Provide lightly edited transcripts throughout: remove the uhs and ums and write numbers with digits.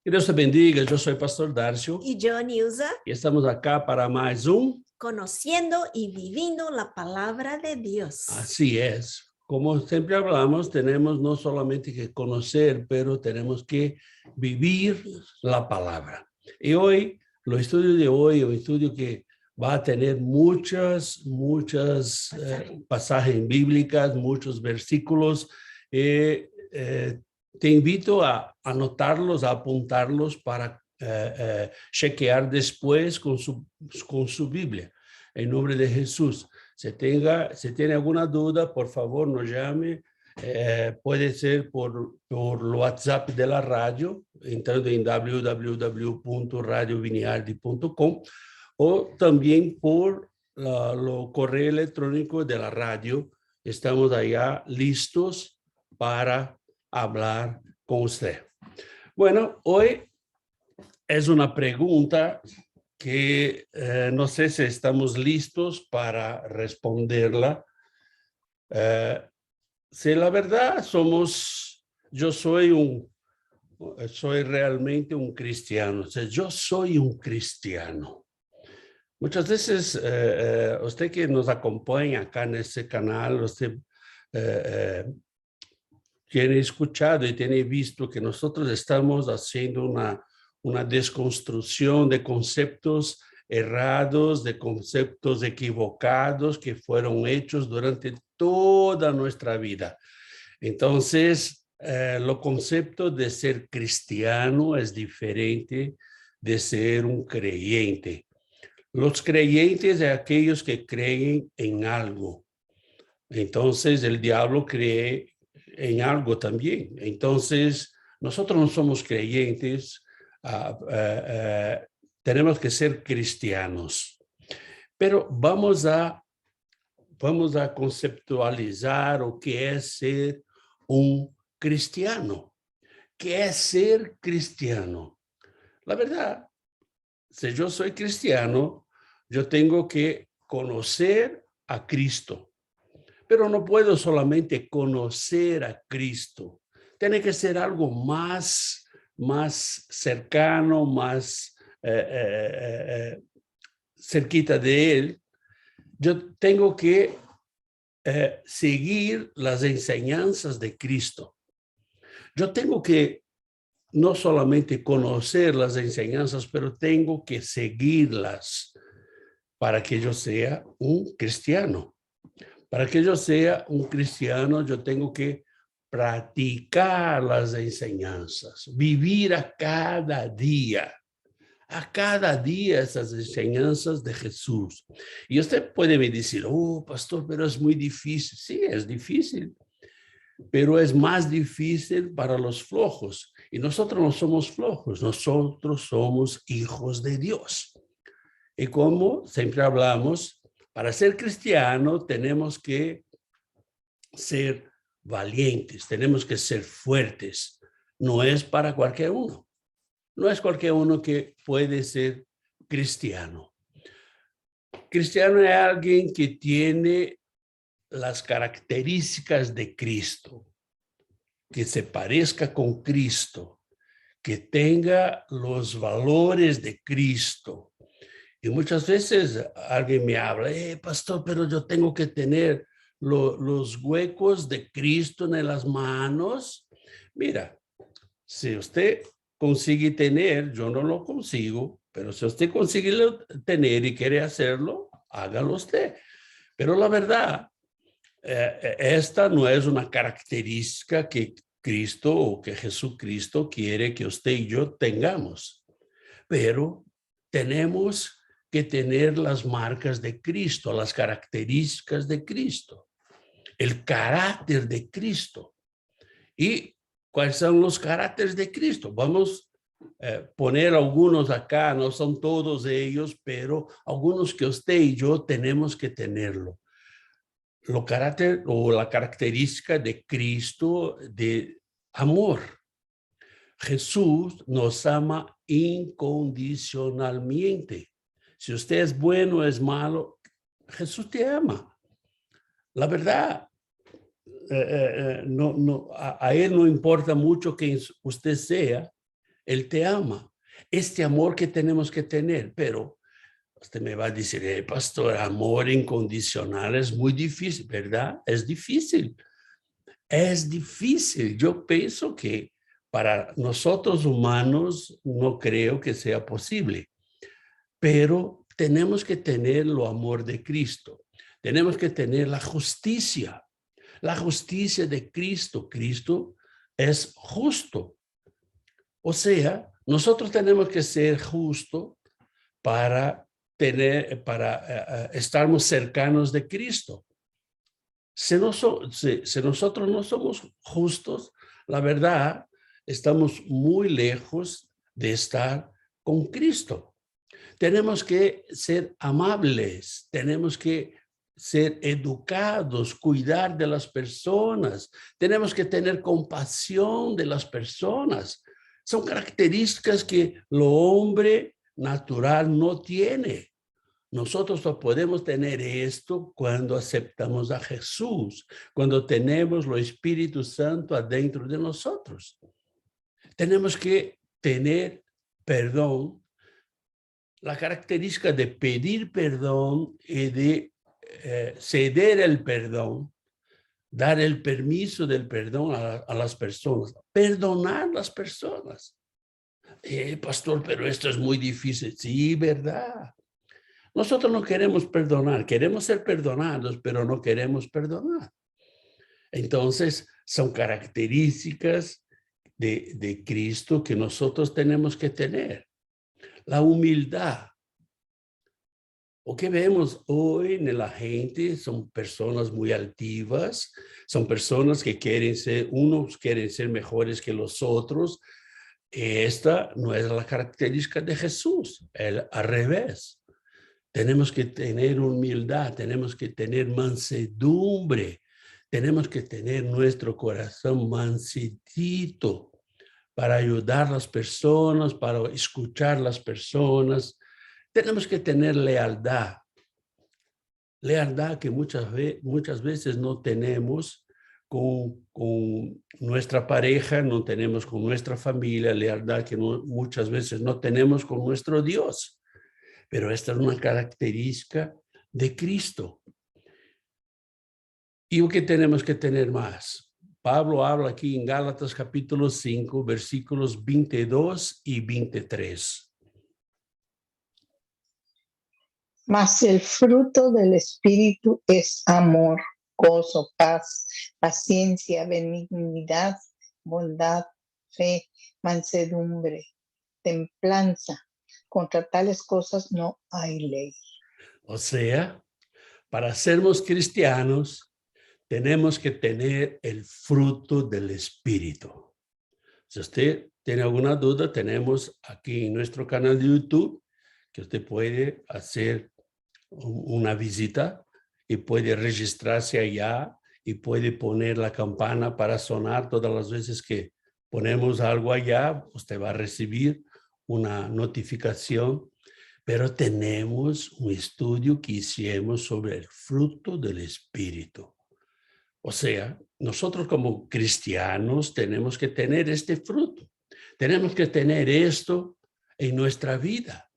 Que Deus te bendiga, eu sou o pastor Darcio Y yo, Nilsa, e estamos acá para mais conociendo y viviendo la palabra de Dios. Así es. Como siempre hablamos, tenemos no solamente que conocer, pero tenemos que vivir la palabra. Y hoy, el estudio de hoy, un estudio que va a tener muchas pasajes bíblicas, muchos versículos. Te invito a anotarlos, a apuntarlos para chequear después con su Biblia. En nombre de Jesús. Si tiene alguna duda, por favor, nos llame. Puede ser por WhatsApp de la radio, entrando en www.radioviniardi.com o también por lo correo electrónico de la radio. Estamos allá listos para hablar con usted. Bueno, hoy es una pregunta que no sé si estamos listos para responderla. Si la verdad yo soy realmente un cristiano. O sea, yo soy un cristiano. Muchas veces, usted que nos acompaña acá en este canal, usted tiene escuchado y tiene visto que nosotros estamos haciendo una desconstrucción de conceptos errados, de conceptos equivocados que fueron hechos durante toda nuestra vida. Entonces, lo concepto de ser cristiano es diferente de ser un creyente. Los creyentes son aquellos que creen en algo. Entonces, el diablo cree en algo también. Entonces, nosotros no somos creyentes, tenemos que ser cristianos. Pero vamos a conceptualizar o que es ser un cristiano. ¿Qué es ser cristiano? La verdad, si yo soy cristiano, yo tengo que conocer a Cristo. Pero no puedo solamente conocer a Cristo. Tiene que ser algo más cercano, más cerquita de Él. Yo tengo que seguir las enseñanzas de Cristo. Yo tengo que no solamente conocer las enseñanzas, pero tengo que seguirlas para que yo sea un cristiano. Para que yo sea un cristiano, yo tengo que practicar las enseñanzas, vivir a cada día esas enseñanzas de Jesús. Y usted puede me decir, oh, pastor, pero es muy difícil. Sí, es difícil, pero es más difícil para los flojos. Y nosotros no somos flojos, nosotros somos hijos de Dios. Y como siempre hablamos, para ser cristiano tenemos que ser valientes, tenemos que ser fuertes. No es para cualquier uno. No es cualquier uno que puede ser cristiano. Cristiano es alguien que tiene las características de Cristo, que se parezca con Cristo, que tenga los valores de Cristo. Y muchas veces alguien me habla, pastor, pero yo tengo que tener los huecos de Cristo en las manos. Mira, si usted consigue tener, yo no lo consigo, pero si usted consigue tener y quiere hacerlo, hágalo usted. Pero la verdad, esta no es una característica que Cristo o que Jesucristo quiere que usted y yo tengamos. Pero tenemos que tener las marcas de Cristo, las características de Cristo, el carácter de Cristo. ¿Y cuáles son los caracteres de Cristo? Vamos a poner algunos acá, no son todos ellos, pero algunos que usted y yo tenemos que tenerlo. Lo carácter o la característica de Cristo de amor. Jesús nos ama incondicionalmente. Si usted es bueno o es malo, Jesús te ama. La verdad, a Él no importa mucho quién usted sea. Él te ama. Este amor que tenemos que tener, pero usted me va a decir, pastor, amor incondicional es muy difícil, ¿verdad? Es difícil. Es difícil. Yo pienso que para nosotros humanos no creo que sea posible, pero tenemos que tener el amor de Cristo. Tenemos que tener la justicia de Cristo. Cristo es justo. O sea, nosotros tenemos que ser justos para estarmos cercanos de Cristo. Si nosotros no somos justos, la verdad, estamos muy lejos de estar con Cristo. Tenemos que ser amables, tenemos que ser educados, cuidar de las personas, tenemos que tener compasión de las personas. Son características que el hombre natural no tiene. Nosotros podemos tener esto cuando aceptamos a Jesús, cuando tenemos el Espíritu Santo adentro de nosotros. Tenemos que tener perdón. La característica de pedir perdón y de ceder el perdón, dar el permiso del perdón a las personas, perdonar las personas. Pastor, pero esto es muy difícil. Sí, ¿verdad? Nosotros no queremos perdonar, queremos ser perdonados, pero no queremos perdonar. Entonces, son características de Cristo que nosotros tenemos que tener. La humildad. O que vemos hoy en la gente son personas muy altivas, son personas que unos quieren ser mejores que los otros. Esta no es la característica de Jesús, al revés. Tenemos que tener humildad, tenemos que tener mansedumbre, tenemos que tener nuestro corazón mansitito para ayudar a las personas, para escuchar a las personas. Tenemos que tener lealtad que muchas veces no tenemos con nuestra pareja, no tenemos con nuestra familia, lealtad que muchas veces no tenemos con nuestro Dios. Pero esta es una característica de Cristo. ¿Y qué tenemos que tener más? Pablo habla aquí en Gálatas capítulo 5, versículos 22 y 23. Mas el fruto del Espíritu es amor, gozo, paz, paciencia, benignidad, bondad, fe, mansedumbre, templanza. Contra tales cosas no hay ley. O sea, para sermos cristianos, tenemos que tener el fruto del Espíritu. Si usted tiene alguna duda, tenemos aquí en nuestro canal de YouTube que usted puede hacer una visita y puede registrarse allá y puede poner la campana para sonar todas las veces que ponemos algo allá. Usted va a recibir una notificación, pero tenemos un estudio que hicimos sobre el fruto del Espíritu. O sea, nosotros como cristianos tenemos que tener este fruto. Tenemos que tener esto en nuestra vida.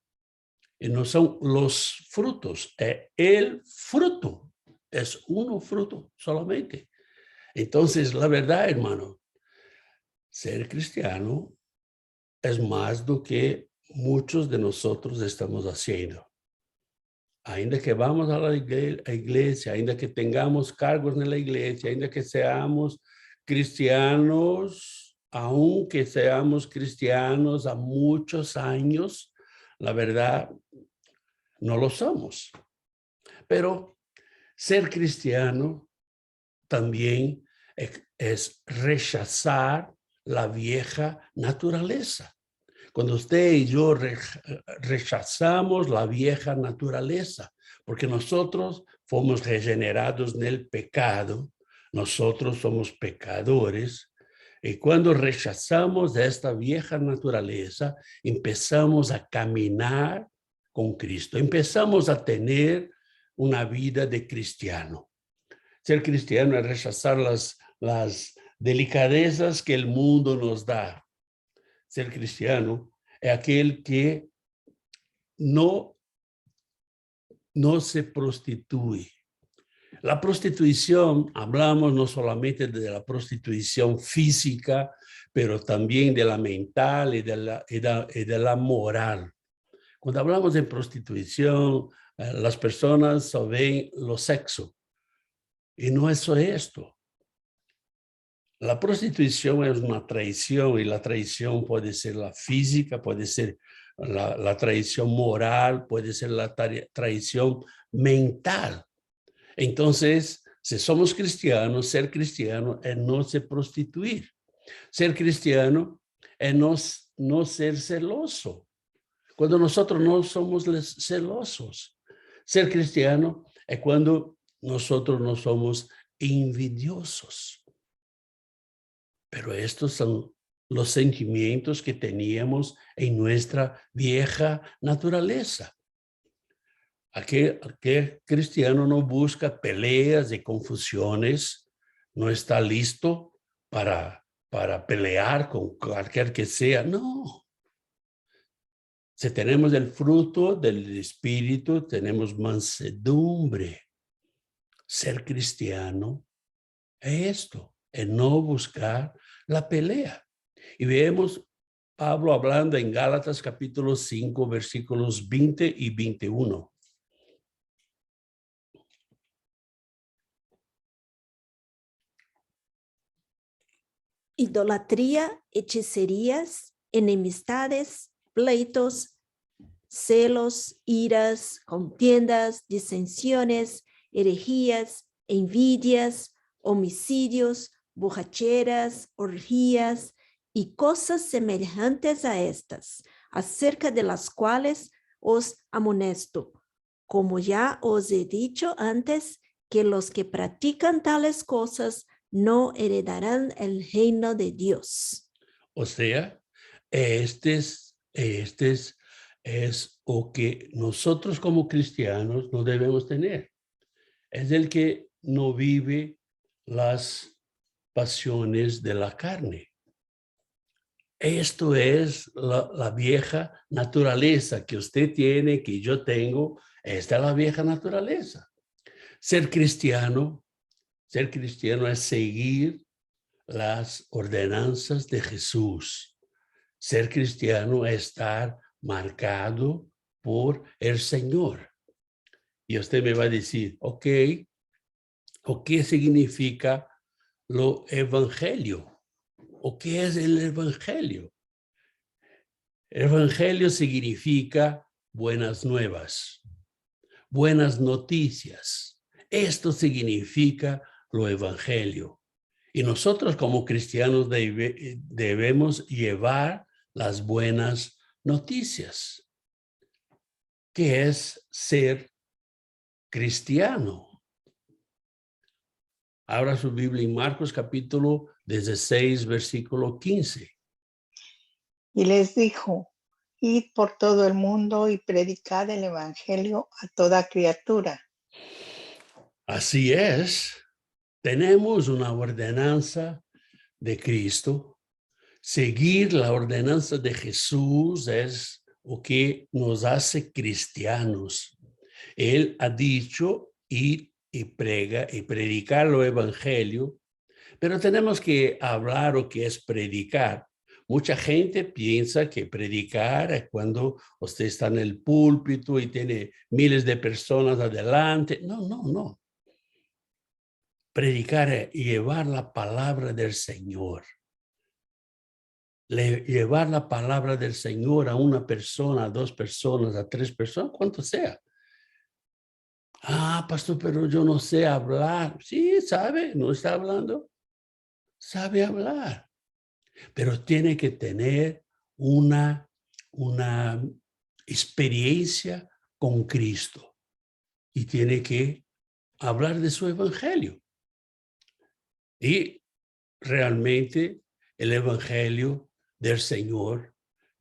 Y no son los frutos, el fruto. Es uno fruto solamente. Entonces, la verdad, hermano, ser cristiano es más do que muchos de nosotros estamos haciendo. Ainda que vamos a la iglesia, ainda que tengamos cargos en la iglesia, ainda que seamos cristianos, aunque seamos cristianos a muchos años, la verdad, no lo somos. Pero ser cristiano también es rechazar la vieja naturaleza. Cuando usted y yo rechazamos la vieja naturaleza, porque nosotros fuimos regenerados en el pecado, nosotros somos pecadores, y cuando rechazamos esta vieja naturaleza, empezamos a caminar con Cristo, empezamos a tener una vida de cristiano. Ser cristiano es rechazar las delicadezas que el mundo nos da. ser cristiano es aquel que no se prostituye. La prostitución, hablamos no solamente de la prostitución física, pero también de la mental y de la moral. Cuando hablamos de prostitución, las personas solo ven lo sexo. Y no es esto. La prostitución es una traición y la traición puede ser la física, puede ser la traición moral, puede ser la traición mental. Entonces, si somos cristianos, ser cristiano es no se prostituir. Ser cristiano es no ser celoso. Cuando nosotros no somos celosos. Ser cristiano es cuando nosotros no somos envidiosos. Pero estos son los sentimientos que teníamos en nuestra vieja naturaleza. Aquel cristiano no busca peleas y confusiones, no está listo para pelear con cualquier que sea. No. Si tenemos el fruto del Espíritu, tenemos mansedumbre. Ser cristiano es esto, es no buscar la pelea. Y vemos Pablo hablando en Gálatas capítulo 5, versículos 20 y 21. Idolatría, hechicerías, enemistades, pleitos, celos, iras, contiendas, disensiones, herejías, envidias, homicidios, borracheras, orgías y cosas semejantes a estas, acerca de las cuales os amonesto, como ya os he dicho antes, que los que practican tales cosas no heredarán el reino de Dios. O sea, este es lo que nosotros como cristianos no debemos tener. Es el que no vive las pasiones de la carne. Esto es la vieja naturaleza que usted tiene, que yo tengo. Esta es la vieja naturaleza. Ser cristiano es seguir las ordenanzas de Jesús. Ser cristiano es estar marcado por el Señor. Y usted me va a decir, ok, ¿o qué significa lo evangelio? ¿O qué es el evangelio? El evangelio significa buenas nuevas, buenas noticias. Esto significa lo evangelio. Y nosotros como cristianos debemos llevar las buenas noticias, que es ser cristiano. Abra su Biblia en Marcos capítulo 16, versículo 15. Y les dijo, id por todo el mundo y predicad el evangelio a toda criatura. Así es, tenemos una ordenanza de Cristo. Seguir la ordenanza de Jesús es lo que nos hace cristianos. Él ha dicho ir y predicar lo evangelio, pero tenemos que hablar lo que es predicar. Mucha gente piensa que predicar es cuando usted está en el púlpito y tiene miles de personas adelante. No. Predicar es llevar la palabra del Señor. Llevar la palabra del Señor a una persona, a 2 personas, a 3 personas, cuanto sea. Ah, pastor, pero yo no sé hablar. Sí, sabe, no está hablando. Sabe hablar. Pero tiene que tener una experiencia con Cristo. Y tiene que hablar de su evangelio. Y realmente el evangelio del Señor,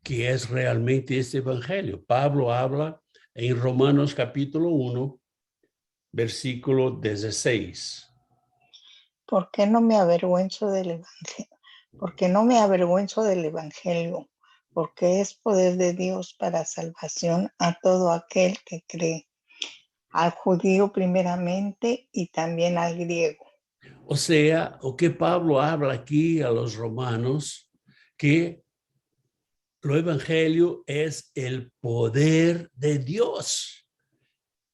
que es realmente este evangelio. Pablo habla en Romanos capítulo 1, versículo 16. ¿Por qué no me avergüenzo del evangelio? Porque no me avergüenzo del evangelio, porque es poder de Dios para salvación a todo aquel que cree, al judío primeramente y también al griego. O sea, o que Pablo habla aquí a los romanos, que lo evangelio es el poder de Dios.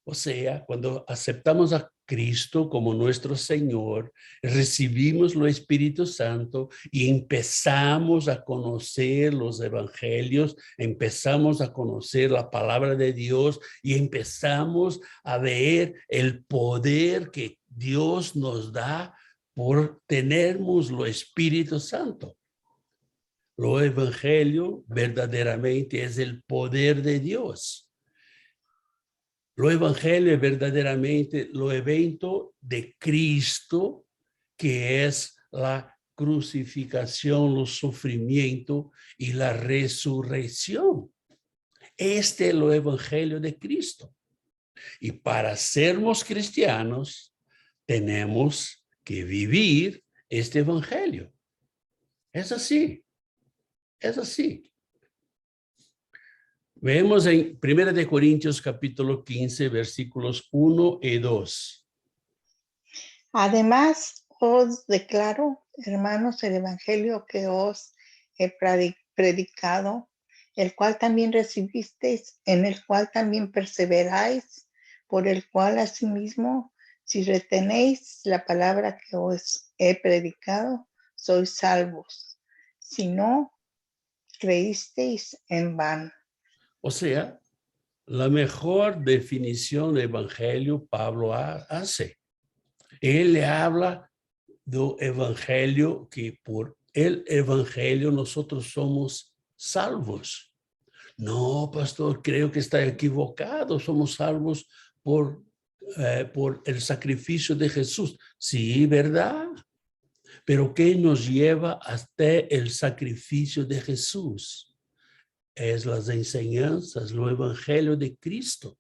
O sea, cuando aceptamos a Cristo como nuestro Señor, recibimos lo Espíritu Santo y empezamos a conocer los evangelios, empezamos a conocer la palabra de Dios y empezamos a ver el poder que Dios nos da por tenermos lo Espíritu Santo. Lo evangelio verdaderamente es el poder de Dios. Lo evangelio es verdaderamente lo evento de Cristo, que es la crucificación, el sufrimiento y la resurrección. Este es lo evangelio de Cristo. Y para sermos cristianos, tenemos que vivir este evangelio. Es así, es así. Vemos en 1 Corintios capítulo 15, versículos 1 y 2. Además, os declaro, hermanos, el evangelio que os he predicado, el cual también recibisteis, en el cual también perseveráis, por el cual asimismo, si retenéis la palabra que os he predicado, sois salvos. Si no, creísteis en vano. O sea, la mejor definición de evangelio Pablo hace. Él le habla del evangelio, que por el evangelio nosotros somos salvos. No, pastor, creo que está equivocado. Somos salvos por el sacrificio de Jesús. Sí, ¿verdad? Pero ¿qué nos lleva hasta el sacrificio de Jesús? Es las enseñanzas, lo evangelio de Cristo,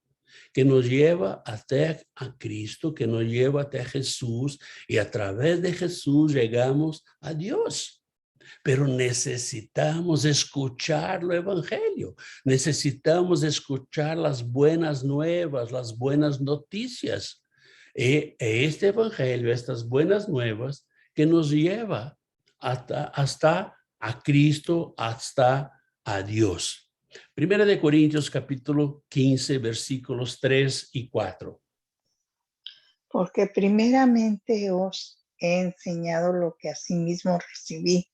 que nos lleva hasta a Cristo, que nos lleva hasta Jesús, y a través de Jesús llegamos a Dios. Pero necesitamos escuchar lo evangelio, necesitamos escuchar las buenas nuevas, las buenas noticias. Este evangelio, estas buenas nuevas, que nos lleva hasta a Cristo, hasta a Dios. Primera de Corintios capítulo 15, versículos 3 y 4. Porque primeramente os he enseñado lo que asimismo recibí,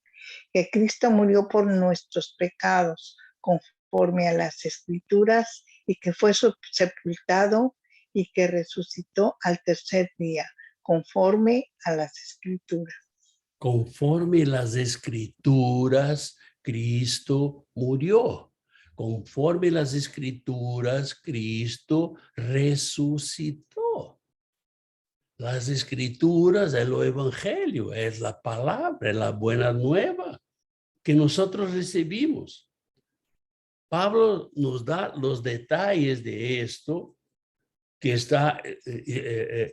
que Cristo murió por nuestros pecados conforme a las Escrituras, y que fue sepultado y que resucitó al tercer día conforme a las Escrituras. Conforme las Escrituras, Cristo murió. Conforme las Escrituras, Cristo resucitó. Las Escrituras es lo evangelio, es la palabra, es la buena nueva que nosotros recibimos. Pablo nos da los detalles de esto que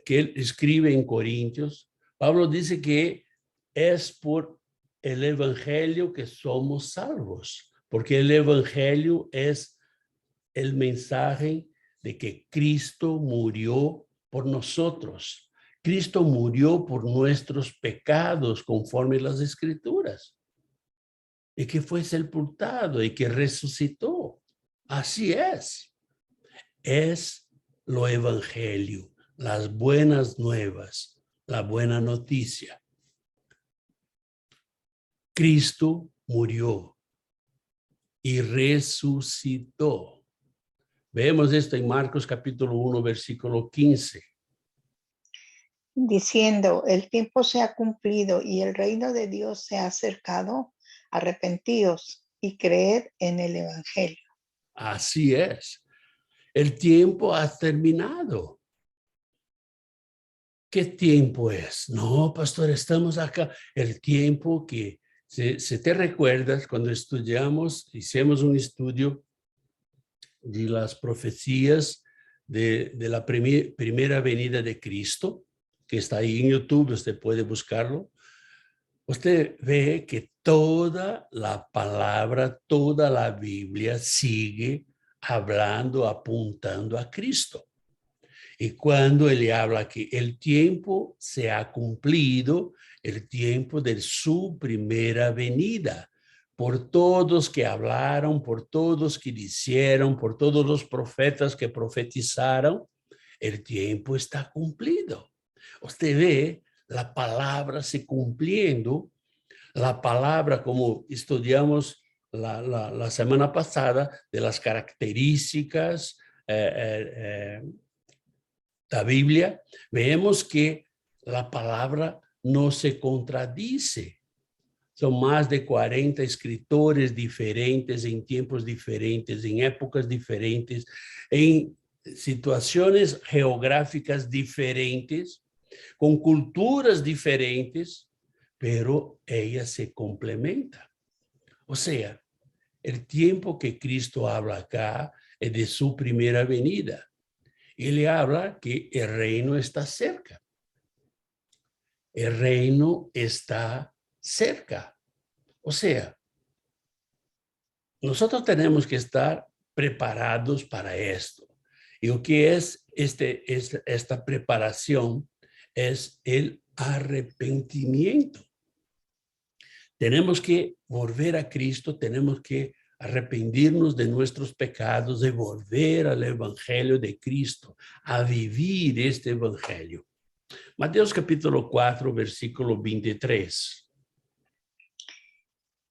que él escribe en Corintios. Pablo dice que es por el evangelio que somos salvos, porque el evangelio es el mensaje de que Cristo murió por nosotros. Cristo murió por nuestros pecados conforme las Escrituras, y que fue sepultado y que resucitó. Así es lo evangelio, las buenas nuevas, la buena noticia. Cristo murió y resucitó. Vemos esto en Marcos capítulo 1, versículo 15. Diciendo, el tiempo se ha cumplido y el reino de Dios se ha acercado, arrepentíos y creed en el evangelio. Así es. El tiempo ha terminado. ¿Qué tiempo es? No, pastor, estamos acá. El tiempo que, si te recuerdas, cuando hicimos un estudio de las profecías de la primera venida de Cristo, que está ahí en YouTube, usted puede buscarlo. usted ve que toda la palabra, toda la Biblia sigue hablando, apuntando a Cristo. Y cuando él habla que el tiempo se ha cumplido, el tiempo de su primera venida, por todos que hablaron, por todos que dijeron, por todos los profetas que profetizaron, el tiempo está cumplido. Usted ve la palabra se cumpliendo, la palabra como estudiamos la semana pasada de las características la Biblia, vemos que la palabra no se contradice. Son más de 40 escritores diferentes en tiempos diferentes, en épocas diferentes, en situaciones geográficas diferentes, con culturas diferentes, pero ella se complementa. O sea, el tiempo que Cristo habla acá es de su primera venida. Él habla que el reino está cerca. El reino está cerca. O sea, nosotros tenemos que estar preparados para esto. Y lo que es esta preparación es el arrepentimiento. Tenemos que volver a Cristo, tenemos que arrepentirnos de nuestros pecados, de volver al evangelio de Cristo, a vivir este evangelio. Mateos capítulo 4, versículo 23.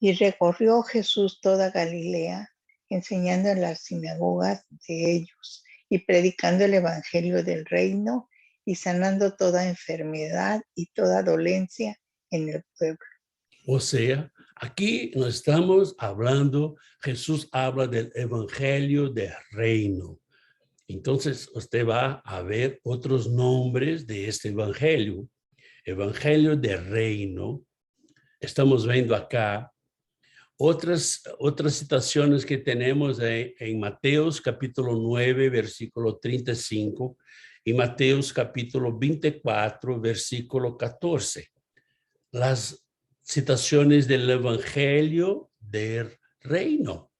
Y recorrió Jesús toda Galilea, enseñando en las sinagogas de ellos y predicando el evangelio del reino y sanando toda enfermedad y toda dolencia en el pueblo. O sea, aquí no estamos hablando, Jesús habla del evangelio del reino. Entonces, usted va a ver otros nombres de este evangelio. Evangelio del reino. Estamos viendo acá otras citaciones que tenemos en Mateos capítulo 9, versículo 35 y Mateos capítulo 24, versículo 14. Las citaciones del evangelio del reino.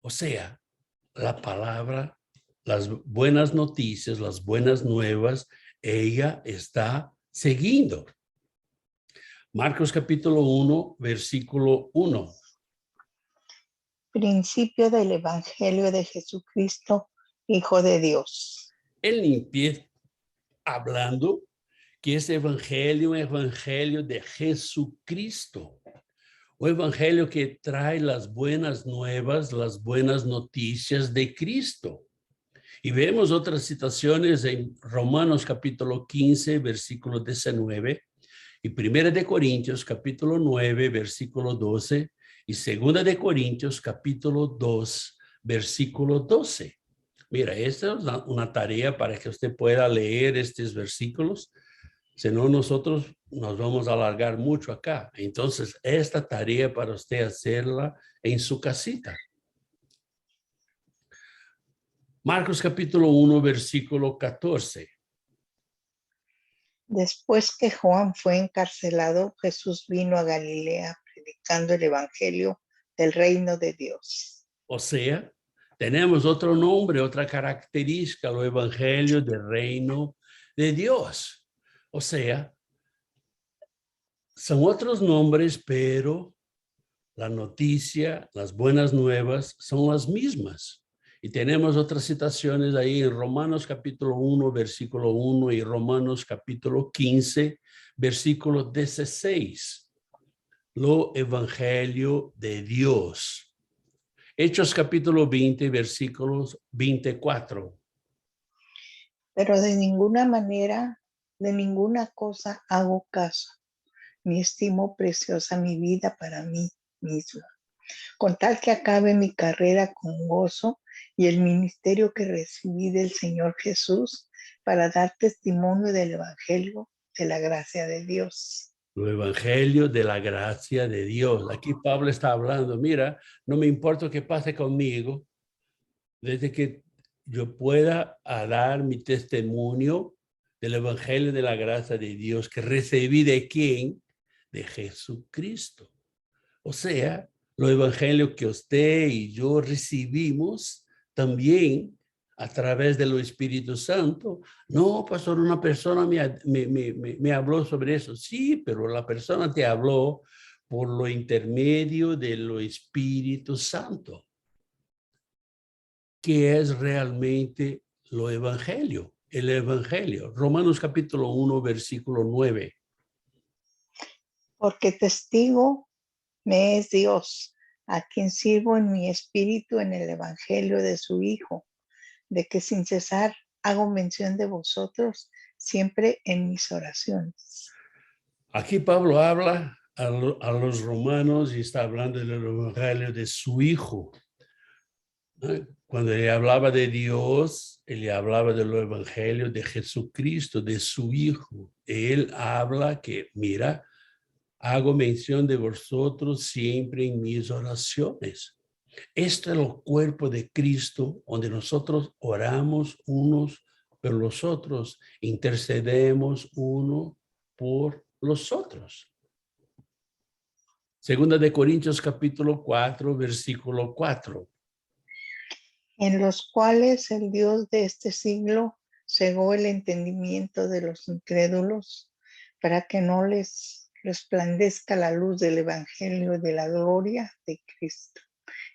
O sea, la palabra, las buenas noticias, las buenas nuevas, ella está siguiendo. Marcos capítulo 1, versículo 1. Principio del evangelio de Jesucristo, Hijo de Dios. Él empieza hablando que ese evangelio es evangelio de Jesucristo. O evangelio que trae las buenas nuevas, las buenas noticias de Cristo. Y vemos otras citaciones en Romanos capítulo 15, versículo 19, y 1 de Corintios capítulo 9, versículo 12, y 2 de Corintios capítulo 2, versículo 12. Mira, esta es una tarea para que usted pueda leer estos versículos. Si no, nosotros nos vamos a alargar mucho acá. Entonces, esta tarea para usted hacerla en su casita. Marcos capítulo 1, versículo 14. Después que Juan fue encarcelado, Jesús vino a Galilea predicando el evangelio del reino de Dios. O sea, tenemos otro nombre, otra característica, el evangelio del reino de Dios. O sea, son otros nombres, pero la noticia, las buenas nuevas son las mismas. Y tenemos otras citaciones ahí en Romanos capítulo 1, versículo 1 y Romanos capítulo 15, versículo 16. Lo evangelio de Dios. Hechos capítulo 20, versículos 24. Pero de ninguna manera, de ninguna cosa hago caso, ni estimo preciosa mi vida para mí mismo, con tal que acabe mi carrera con gozo y el ministerio que recibí del Señor Jesús para dar testimonio del evangelio de la gracia de Dios. Lo evangelio de la gracia de Dios. Aquí Pablo está hablando, mira, no me importa qué pase conmigo, desde que yo pueda dar mi testimonio del evangelio de la gracia de Dios que recibí de quién, de Jesucristo. O sea, lo evangelio que usted y yo recibimos también a través del Espíritu Santo. No, pastor, una persona me habló sobre eso. Sí, pero la persona te habló por lo intermedio del Espíritu Santo, que es realmente lo evangelio, el evangelio. Romanos capítulo 1, versículo 9. Porque testigo me es Dios, a quien sirvo en mi espíritu en el evangelio de su Hijo, de que sin cesar hago mención de vosotros siempre en mis oraciones. Aquí Pablo habla a los romanos y está hablando del evangelio de su Hijo. Cuando él hablaba de Dios, él hablaba del evangelio de Jesucristo, de su Hijo. Él habla que, mira, hago mención de vosotros siempre en mis oraciones. Este es el cuerpo de Cristo, donde nosotros oramos unos por los otros, intercedemos uno por los otros. Segunda de Corintios capítulo 4, versículo 4. En los cuales el Dios de este siglo cegó el entendimiento de los incrédulos para que no les resplandezca la luz del evangelio de la gloria de Cristo,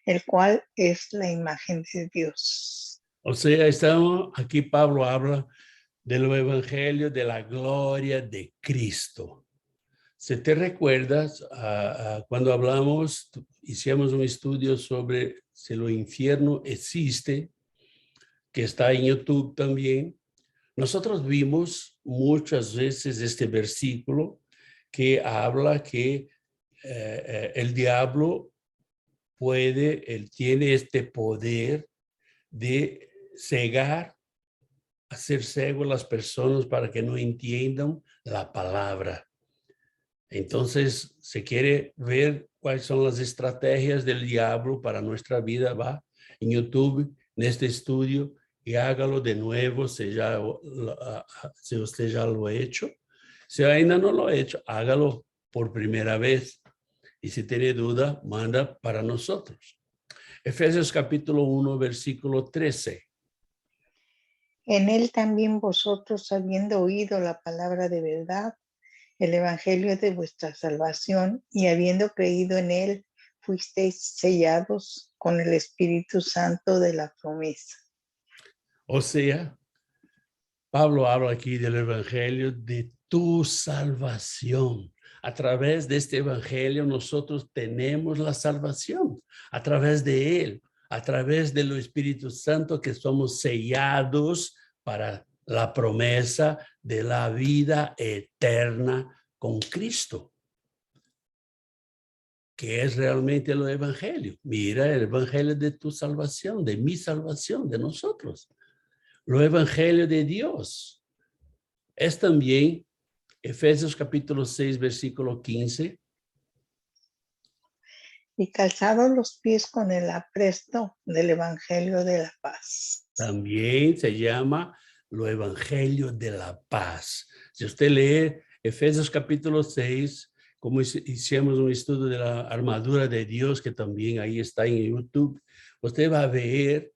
el cual es la imagen de Dios. O sea, aquí Pablo habla del evangelio de la gloria de Cristo. Si te recuerdas, cuando hablamos, hicimos un estudio sobre si el infierno existe, que está en YouTube también. Nosotros vimos muchas veces este versículo que habla que el diablo él tiene este poder de cegar, hacer ciego a las personas para que no entiendan la palabra. Entonces, se quiere ver cuáles son las estrategias del diablo para nuestra vida, va en YouTube, en este estudio, y hágalo de nuevo si usted ya lo ha hecho. Si ainda no lo ha hecho, hágalo por primera vez. Y si tiene duda, manda para nosotros. Efesios capítulo 1, versículo 13. En él también vosotros, habiendo oído la palabra de verdad, el evangelio de vuestra salvación, y habiendo creído en él, fuisteis sellados con el Espíritu Santo de la promesa. O sea, Pablo habla aquí del evangelio de tu salvación. A través de este evangelio nosotros tenemos la salvación. A través de él, a través del Espíritu Santo, que somos sellados para la promesa de la vida eterna con Cristo, que es realmente el evangelio. Mira, el evangelio de tu salvación, de mi salvación, de nosotros. Lo evangelio de Dios es también Efesios capítulo 6, versículo 15. Y calzados los pies con el apresto del evangelio de la paz. También se llama lo evangelio de la paz. Si usted lee Efesios capítulo 6, como hicimos un estudio de la armadura de Dios, que también ahí está en YouTube, usted va a ver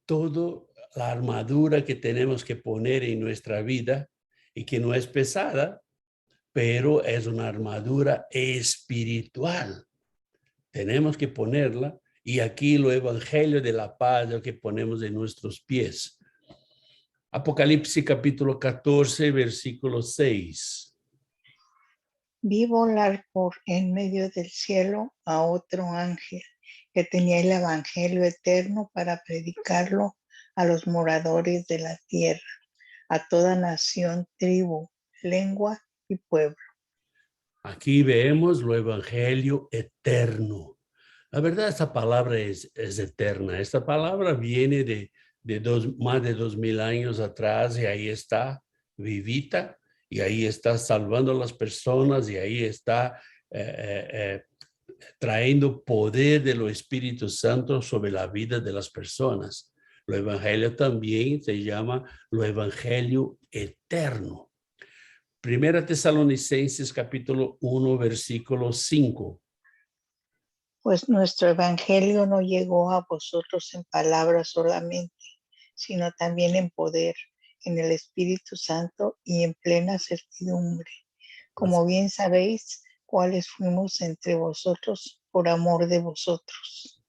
toda la armadura que tenemos que poner en nuestra vida y que no es pesada, pero es una armadura espiritual. Tenemos que ponerla, y aquí lo evangelio de la paz es lo que ponemos en nuestros pies. Apocalipsis capítulo 14, versículo 6. Vi volar por en medio del cielo a otro ángel que tenía el evangelio eterno para predicarlo a los moradores de la tierra, a toda nación, tribu, lengua y pueblo. Aquí vemos lo evangelio eterno. La verdad, esta palabra es eterna. Esta palabra viene de más de 2000 años atrás, y ahí está vivita, y ahí está salvando a las personas, y ahí está trayendo poder de lo Espíritu Santo sobre la vida de las personas. Lo evangelio también se llama lo evangelio eterno. Primera Tesalonicenses capítulo 1, versículo 5. Pues nuestro evangelio no llegó a vosotros en palabras solamente, sino también en poder, en el Espíritu Santo y en plena certidumbre. Como bien sabéis, cuáles fuimos entre vosotros por amor de vosotros.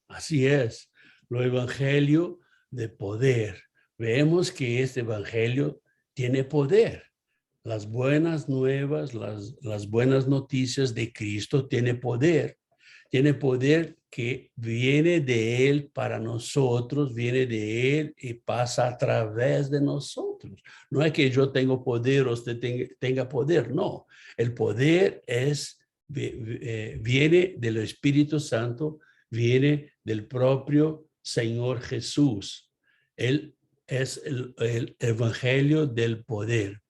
Así es, lo evangelio de poder. Vemos que este evangelio tiene poder. Las buenas nuevas, las buenas noticias de Cristo tiene poder. Tiene poder que viene de Él para nosotros, viene de Él y pasa a través de nosotros. No es que yo tengo poder o usted tenga poder, no. El poder viene del Espíritu Santo, viene del propio Señor Jesús. Él es el evangelio del poder.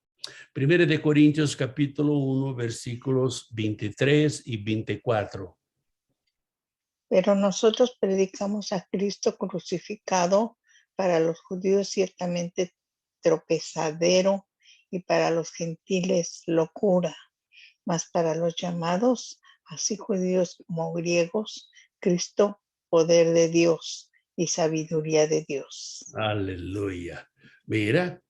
Primera de Corintios capítulo 1, versículos 23 y 24. Pero nosotros predicamos a Cristo crucificado, para los judíos ciertamente tropezadero y para los gentiles locura, mas para los llamados, así judíos como griegos, Cristo, poder de Dios y sabiduría de Dios. Aleluya. Mira,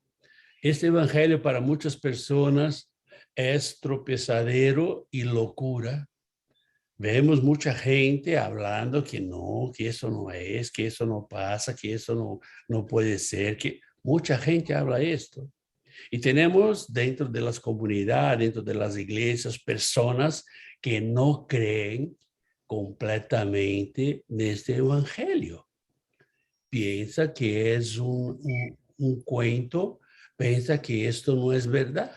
este evangelio para muchas personas es tropezadero y locura. Vemos mucha gente hablando que no, que eso no es, que eso no pasa, que eso no puede ser, que mucha gente habla esto. Y tenemos dentro de las comunidades, dentro de las iglesias, personas que no creen completamente en este evangelio. Piensa que es un cuento, piensa que esto no es verdad,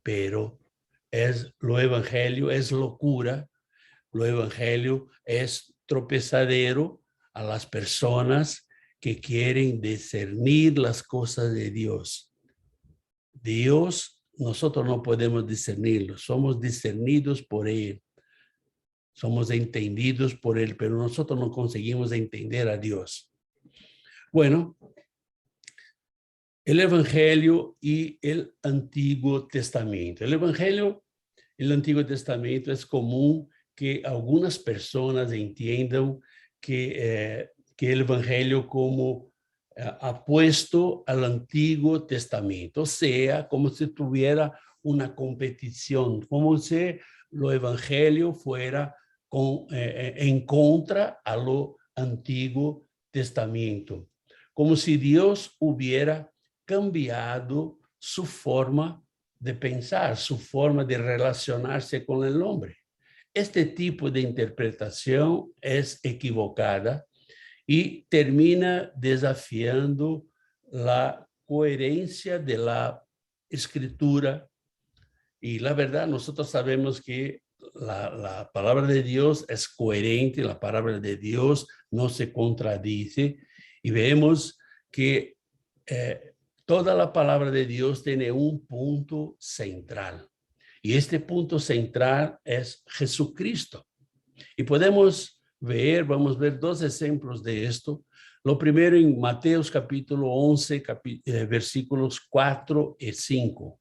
pero lo evangelio es locura, lo evangelio es tropezadero a las personas que quieren discernir las cosas de Dios. Dios, nosotros no podemos discernirlo, somos discernidos por Él, somos entendidos por Él, pero nosotros no conseguimos entender a Dios. Bueno, el Evangelio y el Antiguo Testamento. El Evangelio y el Antiguo Testamento es común que algunas personas entiendan que el Evangelio como apuesto al Antiguo Testamento, o sea, como si tuviera una competición, como si lo Evangelio fuera en contra a lo Antiguo Testamento, como si Dios hubiera cambiado su forma de pensar, su forma de relacionarse con el hombre. Este tipo de interpretación es equivocada y termina desafiando la coherencia de la escritura. Y la verdad, nosotros sabemos que la palabra de Dios es coherente, la palabra de Dios no se contradice y vemos que toda la palabra de Dios tiene un punto central. Y este punto central es Jesucristo. Y vamos a ver dos ejemplos de esto. Lo primero en Mateos capítulo 11, versículos 4 y 5.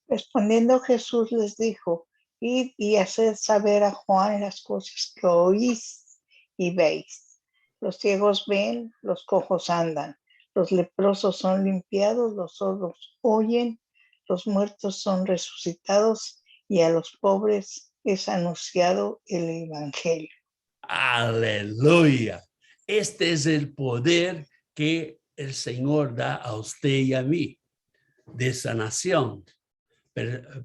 Respondiendo Jesús les dijo: id y haced saber a Juan las cosas que oís y veis. Los ciegos ven, los cojos andan, los leprosos son limpiados, los sordos oyen, los muertos son resucitados y a los pobres es anunciado el evangelio. Aleluya. Este es el poder que el Señor da a usted y a mí, de sanación,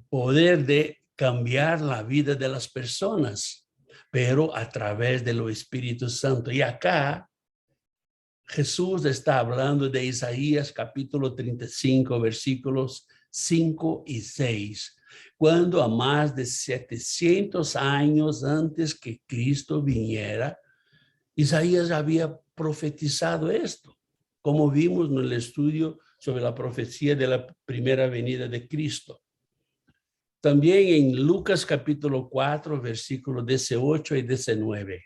poder de cambiar la vida de las personas, pero a través de lo Espíritu Santo. Y acá Jesús está hablando de Isaías capítulo 35, versículos 5 y 6, cuando a más de 700 años antes que Cristo viniera, Isaías había profetizado esto, como vimos en el estudio sobre la profecía de la primera venida de Cristo. También en Lucas capítulo 4, versículos 18 y 19.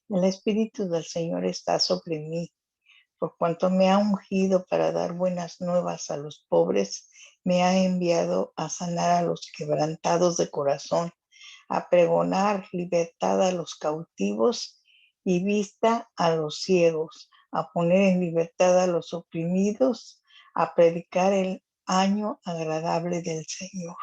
El Espíritu del Señor está sobre mí, por cuanto me ha ungido para dar buenas nuevas a los pobres, me ha enviado a sanar a los quebrantados de corazón, a pregonar libertad a los cautivos y vista a los ciegos, a poner en libertad a los oprimidos, a predicar el año agradable del Señor.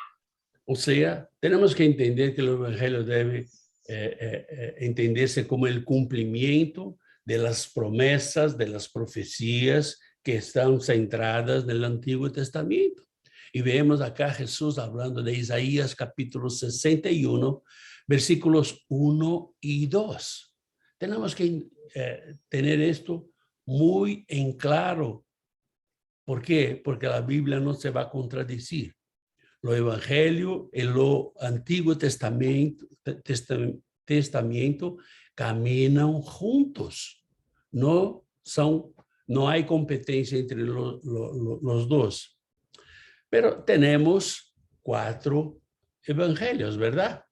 O sea, tenemos que entender que el Evangelio debe entenderse como el cumplimiento de las promesas, de las profecías que están centradas en el Antiguo Testamento. Y vemos acá Jesús hablando de Isaías capítulo 61, versículos 1 y 2. Tenemos que tener esto muy en claro. ¿Por qué? Porque la Biblia no se va a contradecir. Lo Evangelio y lo Antiguo Testamento caminan juntos. No hay competencia entre los dos. Pero tenemos 4 evangelios, ¿verdad?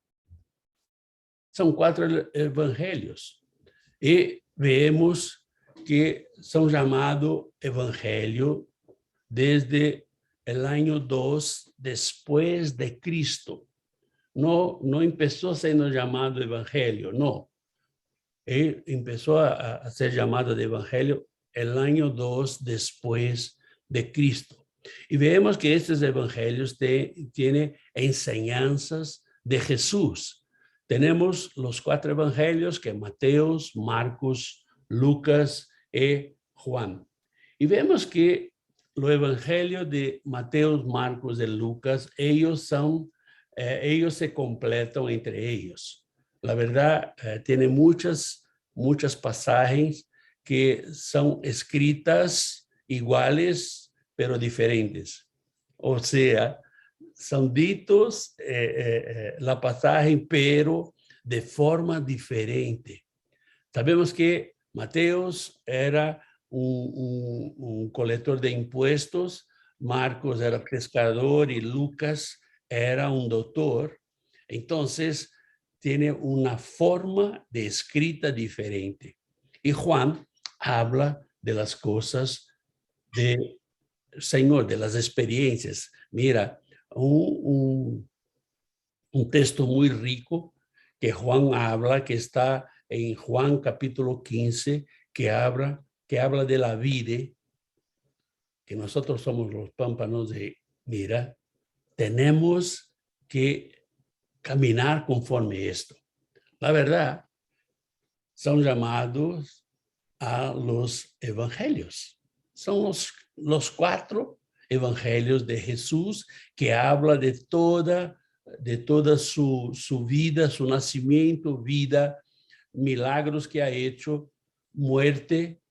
Son 4 evangelios. Y vemos que son llamados evangelio desde el año 2 después de Cristo. No empezó siendo llamado evangelio, no. Él empezó a ser llamado de evangelio el año 2 después de Cristo. Y vemos que estos evangelios tienen enseñanzas de Jesús. Tenemos los 4 evangelios que Mateo, Marcos, Lucas y Juan. Y vemos que los evangelios de Mateo, Marcos y Lucas, ellos se completan entre ellos. La verdad, tiene muchas pasajes que son escritas iguales, pero diferentes. O sea, son ditos la pasaje, pero de forma diferente. Sabemos que Mateos era un colector de impuestos, Marcos era pescador y Lucas era un doctor. Entonces, tiene una forma de escrita diferente. Y Juan habla de las cosas del Señor, de las experiencias. Mira, un texto muy rico que Juan habla, que está en Juan capítulo 15, que habla de la vida, que nosotros somos los pámpanos de, mira, tenemos que caminar conforme esto. La verdad, son llamados a los evangelios. Son los 4 evangelios de Jesús que habla de toda su vida, su nacimiento, vida, milagros que ha hecho, muerte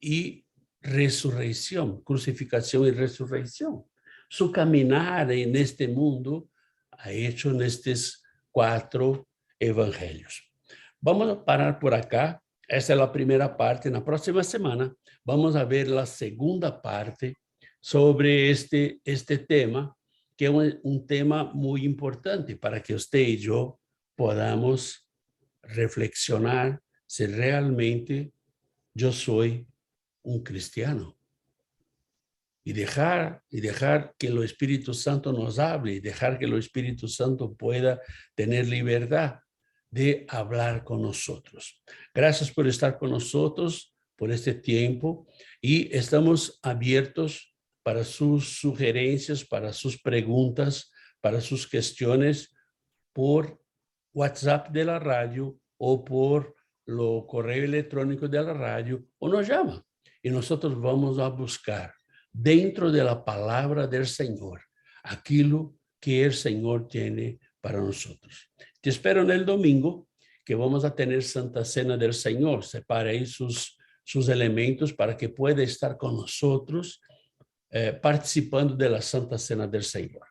y resurrección, crucificación y resurrección. Su caminar en este mundo ha hecho en estos 4 evangelios. Vamos a parar por acá. Esta es la primera parte. En la próxima semana vamos a ver la segunda parte sobre este tema, que es un tema muy importante para que usted y yo podamos reflexionar si realmente yo soy un cristiano. Y dejar que el Espíritu Santo nos hable, y dejar que el Espíritu Santo pueda tener libertad de hablar con nosotros. Gracias por estar con nosotros por este tiempo y estamos abiertos para sus sugerencias, para sus preguntas, para sus cuestiones por WhatsApp de la radio o por lo correo electrónico de la radio o nos llama y nosotros vamos a buscar dentro de la palabra del Señor aquello que el Señor tiene para nosotros. Te espero en el domingo que vamos a tener Santa Cena del Señor. Separe ahí sus elementos para que pueda estar con nosotros participando de la Santa Cena del Señor.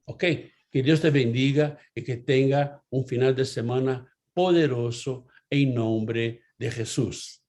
¿Ok? Que Dios te bendiga y que tenga un final de semana poderoso en nombre de Jesús.